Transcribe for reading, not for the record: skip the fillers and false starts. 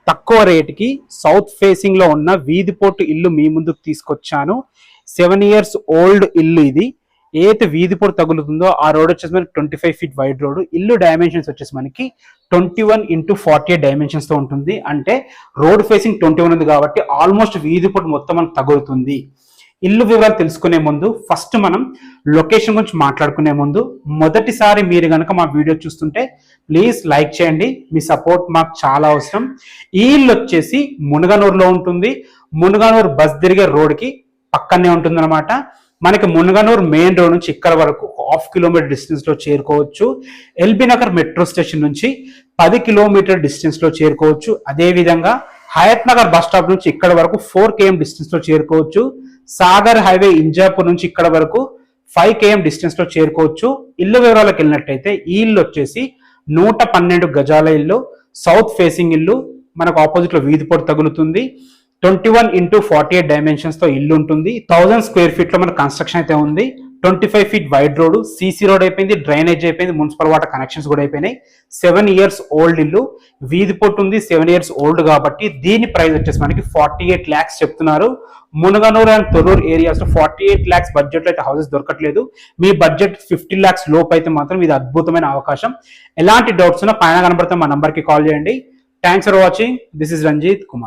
తక్కువ రేటుకి south facing లో ఉన్న వీధి పోర్టు ఇల్లు మీ ముందుకు తీసుకొచ్చాను. 7 years ఓల్డ్ ఇల్లు ఇది. ఏదైతే వీధి పోర్టు తగులుతుందో ఆ రోడ్ వచ్చేసి మనకి 25 feet వైడ్ రోడ్. ఇల్లు డైమెన్షన్స్ వచ్చేసి మనకి 21x48 డైమెన్షన్స్ తో ఉంటుంది. అంటే రోడ్ ఫేసింగ్ 21 ఉంది కాబట్టి ఆల్మోస్ట్ వీధి పోర్టు మొత్తం మనకు తగులుతుంది. ఇల్లు వివరాలు తెలుసుకునే ముందు ఫస్ట్ మనం లొకేషన్ గురించి మాట్లాడుకునే ముందు మొదటిసారి మీరు కనుక మా వీడియో చూస్తుంటే ప్లీజ్ లైక్ చేయండి. మీ సపోర్ట్ మాకు చాలా అవసరం. ఈ ఇల్లు వచ్చేసి మునగనూరులో ఉంటుంది. మునగనూరు బస్ తిరిగే రోడ్కి పక్కనే ఉంటుంది అనమాట. మనకి మునగనూరు మెయిన్ రోడ్ నుంచి ఇక్కడ వరకు 1/2 kilometer డిస్టెన్స్ లో చేరుకోవచ్చు. ఎల్బీ నగర్ మెట్రో స్టేషన్ నుంచి 10 kilometer డిస్టెన్స్ లో చేరుకోవచ్చు. అదే విధంగా హయత్ నగర్ బస్ స్టాప్ నుంచి ఇక్కడ వరకు 4 km డిస్టెన్స్ లో చేరుకోవచ్చు. సాగర్ హైవే ఇంజాపూర్ నుంచి ఇక్కడ వరకు 5 km డిస్టెన్స్ లో చేరుకోవచ్చు. ఇల్లు వివరాలకు వెళ్ళినట్టయితే ఈ ఇల్లు వచ్చేసి 112 గజాల ఇల్లు, సౌత్ ఫేసింగ్ ఇల్లు. మనకు ఆపోజిట్ లో వీధి పోర్టు తగులుతుంది. 21x48 డైమెన్షన్స్ తో ఇల్లు ఉంటుంది. 1000 square feet లో మన కన్స్ట్రక్షన్ అయితే ఉంది. 25 feet wide road, CC road అయిపోయింది, డ్రైనేజ్ అయిపోయింది, మున్సిపల్ వాటర్ కనెక్షన్స్ కూడా అయిపోయినాయి. 7 years ఓల్డ్ ఇల్లు, వీధి పోర్టు ఉంది. 7 years ఓల్డ్ కాబట్టి దీని ప్రైస్ వచ్చేసి మనకి 48 lakhs చెప్తున్నారు. మునగనూరు అండ్ తొర్రూరు ఏరియాస్ లో 48 lakhs బడ్జెట్ లో అయితే హౌసెస్ దొరకట్లేదు. మీ బడ్జెట్ 50 lakhs లోపు అయితే మాత్రం ఇది అద్భుతమైన అవకాశం. ఎలాంటి డౌట్స్ ఉన్నా పైన కనబడుతున్న మా నంబర్ కి కాల్ చేయండి. Thanks for watching. This is Ranjith Kumar.